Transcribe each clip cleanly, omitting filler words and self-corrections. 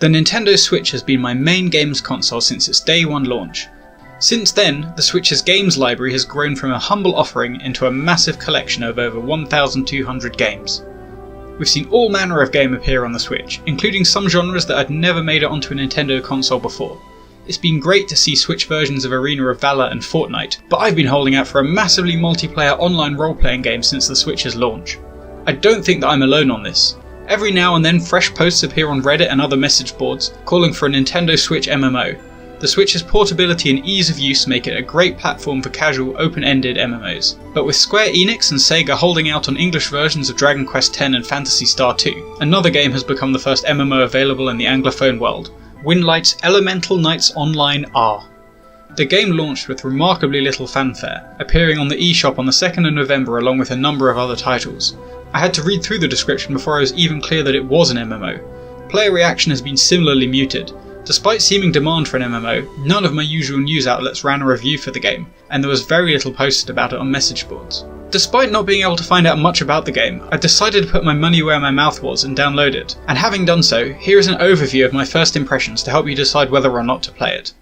The Nintendo Switch has been my main games console since its day one launch. Since then, the Switch's games library has grown from a humble offering into a massive collection of over 1,200 games. We've seen all manner of game appear on the Switch, including some genres that had never made it onto a Nintendo console before. It's been great to see Switch versions of Arena of Valor and Fortnite, but I've been holding out for a massively multiplayer online role-playing game since the Switch's launch. I don't think that I'm alone on this. Every now and then fresh posts appear on Reddit and other message boards calling for a Nintendo Switch MMO. The Switch's portability and ease of use make it a great platform for casual, open-ended MMOs. But with Square Enix and Sega holding out on English versions of Dragon Quest X and Phantasy Star 2, another game has become the first MMO available in the Anglophone world, Winlight's Elemental Knights Online R. The game launched with remarkably little fanfare, appearing on the eShop on the 2nd of November along with a number of other titles. I had to read through the description before I was even clear that it was an MMO. Player reaction has been similarly muted. Despite seeming demand for an MMO, none of my usual news outlets ran a review for the game, and there was very little posted about it on message boards. Despite not being able to find out much about the game, I decided to put my money where my mouth was and download it, and having done so, here is an overview of my first impressions to help you decide whether or not to play it.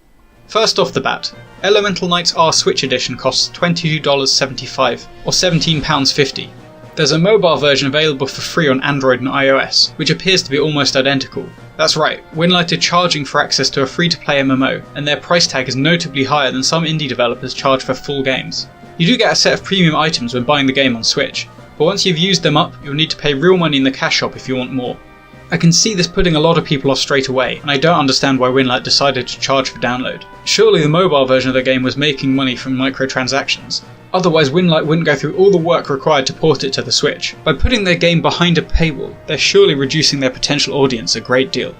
First off the bat, Elemental Knights R Switch Edition costs $22.75 or £17.50. There's a mobile version available for free on Android and iOS, which appears to be almost identical. That's right, Winlight are charging for access to a free-to-play MMO, and their price tag is notably higher than some indie developers charge for full games. You do get a set of premium items when buying the game on Switch, but once you've used them up, you'll need to pay real money in the cash shop if you want more. I can see this putting a lot of people off straight away, and I don't understand why Winlight decided to charge for download. Surely the mobile version of the game was making money from microtransactions. Otherwise Winlight wouldn't go through all the work required to port it to the Switch. By putting their game behind a paywall, they're surely reducing their potential audience a great deal.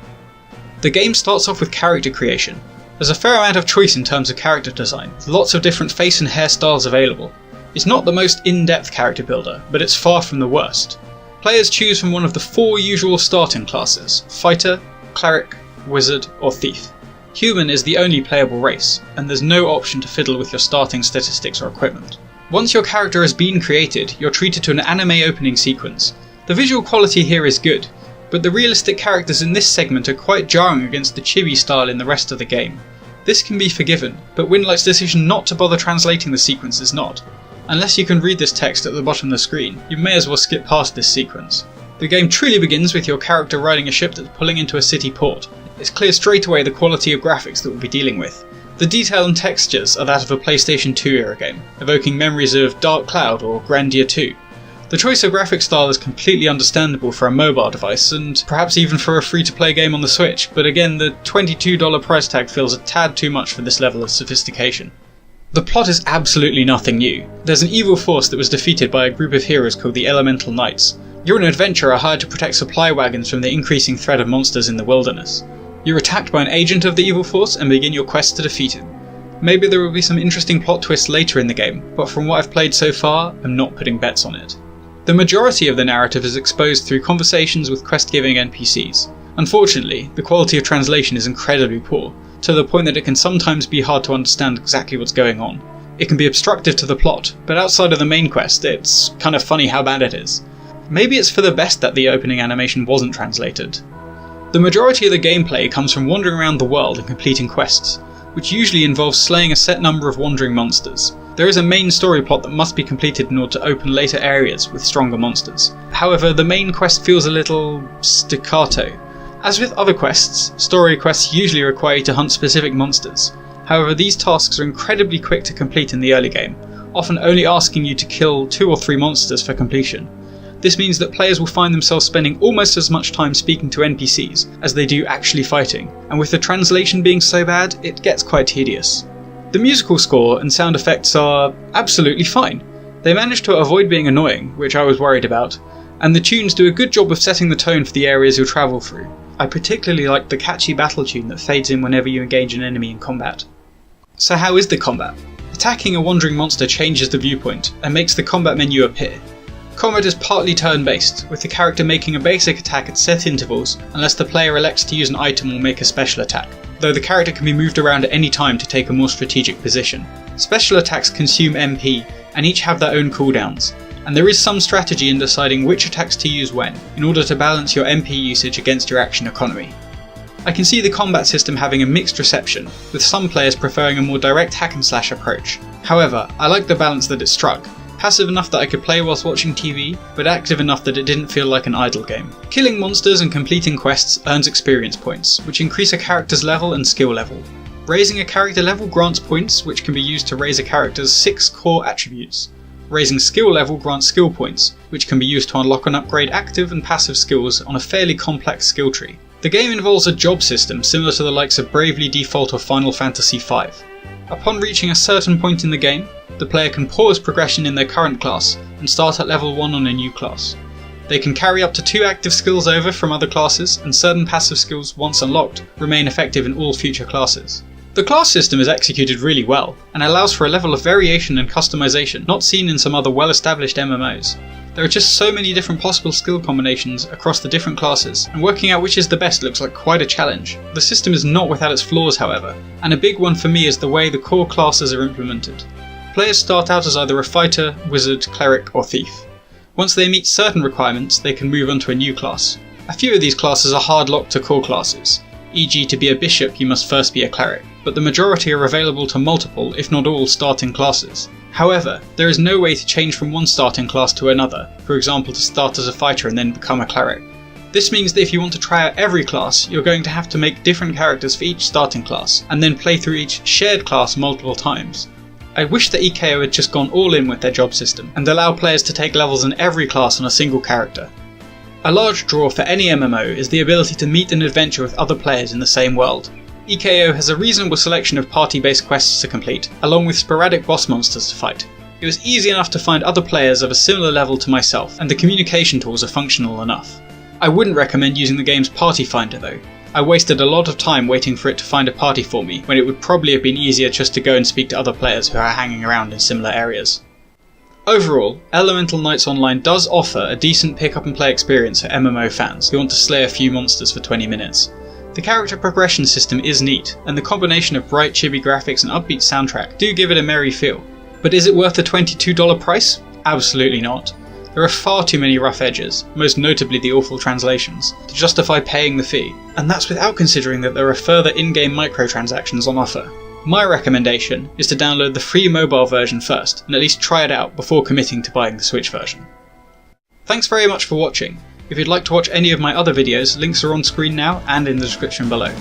The game starts off with character creation. There's a fair amount of choice in terms of character design, with lots of different face and hairstyles available. It's not the most in-depth character builder, but it's far from the worst. Players choose from one of the 4 usual starting classes: Fighter, Cleric, Wizard, or Thief. Human is the only playable race, and there's no option to fiddle with your starting statistics or equipment. Once your character has been created, you're treated to an anime opening sequence. The visual quality here is good, but the realistic characters in this segment are quite jarring against the chibi style in the rest of the game. This can be forgiven, but Winlight's decision not to bother translating the sequence is not. Unless you can read this text at the bottom of the screen, you may as well skip past this sequence. The game truly begins with your character riding a ship that's pulling into a city port. It's clear straight away the quality of graphics that we'll be dealing with. The detail and textures are that of a PlayStation 2 era game, evoking memories of Dark Cloud or Grandia 2. The choice of graphic style is completely understandable for a mobile device, and perhaps even for a free-to-play game on the Switch, but again the $22 price tag feels a tad too much for this level of sophistication. The plot is absolutely nothing new. There's an evil force that was defeated by a group of heroes called the Elemental Knights. You're an adventurer hired to protect supply wagons from the increasing threat of monsters in the wilderness. You're attacked by an agent of the evil force and begin your quest to defeat him. Maybe there will be some interesting plot twists later in the game, but from what I've played so far, I'm not putting bets on it. The majority of the narrative is exposed through conversations with quest-giving NPCs. Unfortunately, the quality of translation is incredibly poor, to the point that it can sometimes be hard to understand exactly what's going on. It can be obstructive to the plot, but outside of the main quest, it's kind of funny how bad it is. Maybe it's for the best that the opening animation wasn't translated. The majority of the gameplay comes from wandering around the world and completing quests, which usually involves slaying a set number of wandering monsters. There is a main story plot that must be completed in order to open later areas with stronger monsters. However, the main quest feels a little staccato. As with other quests, story quests usually require you to hunt specific monsters. However, these tasks are incredibly quick to complete in the early game, often only asking you to kill 2 or 3 monsters for completion. This means that players will find themselves spending almost as much time speaking to NPCs as they do actually fighting, and with the translation being so bad, it gets quite tedious. The musical score and sound effects are absolutely fine. They manage to avoid being annoying, which I was worried about, and the tunes do a good job of setting the tone for the areas you'll travel through. I particularly like the catchy battle tune that fades in whenever you engage an enemy in combat. So how is the combat? Attacking a wandering monster changes the viewpoint and makes the combat menu appear. Combat is partly turn-based, with the character making a basic attack at set intervals unless the player elects to use an item or make a special attack, though the character can be moved around at any time to take a more strategic position. Special attacks consume MP and each have their own cooldowns, and there is some strategy in deciding which attacks to use when, in order to balance your MP usage against your action economy. I can see the combat system having a mixed reception, with some players preferring a more direct hack and slash approach. However, I like the balance that it struck. Passive enough that I could play whilst watching TV, but active enough that it didn't feel like an idle game. Killing monsters and completing quests earns experience points, which increase a character's level and skill level. Raising a character level grants points, which can be used to raise a character's 6 core attributes. Raising skill level grants skill points, which can be used to unlock and upgrade active and passive skills on a fairly complex skill tree. The game involves a job system similar to the likes of Bravely Default or Final Fantasy V. Upon reaching a certain point in the game, the player can pause progression in their current class and start at level 1 on a new class. They can carry up to 2 active skills over from other classes, and certain passive skills, once unlocked, remain effective in all future classes. The class system is executed really well, and allows for a level of variation and customization not seen in some other well-established MMOs. There are just so many different possible skill combinations across the different classes, and working out which is the best looks like quite a challenge. The system is not without its flaws, however, and a big one for me is the way the core classes are implemented. Players start out as either a fighter, wizard, cleric, or thief. Once they meet certain requirements, they can move on to a new class. A few of these classes are hard locked to core classes, e.g. to be a bishop you must first be a cleric, but the majority are available to multiple, if not all, starting classes. However, there is no way to change from one starting class to another, for example to start as a fighter and then become a cleric. This means that if you want to try out every class, you're going to have to make different characters for each starting class, and then play through each shared class multiple times. I wish that EKO had just gone all in with their job system, and allow players to take levels in every class on a single character. A large draw for any MMO is the ability to meet and adventure with other players in the same world. EKO has a reasonable selection of party-based quests to complete, along with sporadic boss monsters to fight. It was easy enough to find other players of a similar level to myself, and the communication tools are functional enough. I wouldn't recommend using the game's party finder though. I wasted a lot of time waiting for it to find a party for me, when it would probably have been easier just to go and speak to other players who are hanging around in similar areas. Overall, Elemental Knights Online does offer a decent pick up and play experience for MMO fans who want to slay a few monsters for 20 minutes. The character progression system is neat, and the combination of bright chibi graphics and upbeat soundtrack do give it a merry feel. But is it worth the $22 price? Absolutely not. There are far too many rough edges, most notably the awful translations, to justify paying the fee, and that's without considering that there are further in-game microtransactions on offer. My recommendation is to download the free mobile version first, and at least try it out before committing to buying the Switch version. Thanks very much for watching. If you'd like to watch any of my other videos, links are on screen now and in the description below.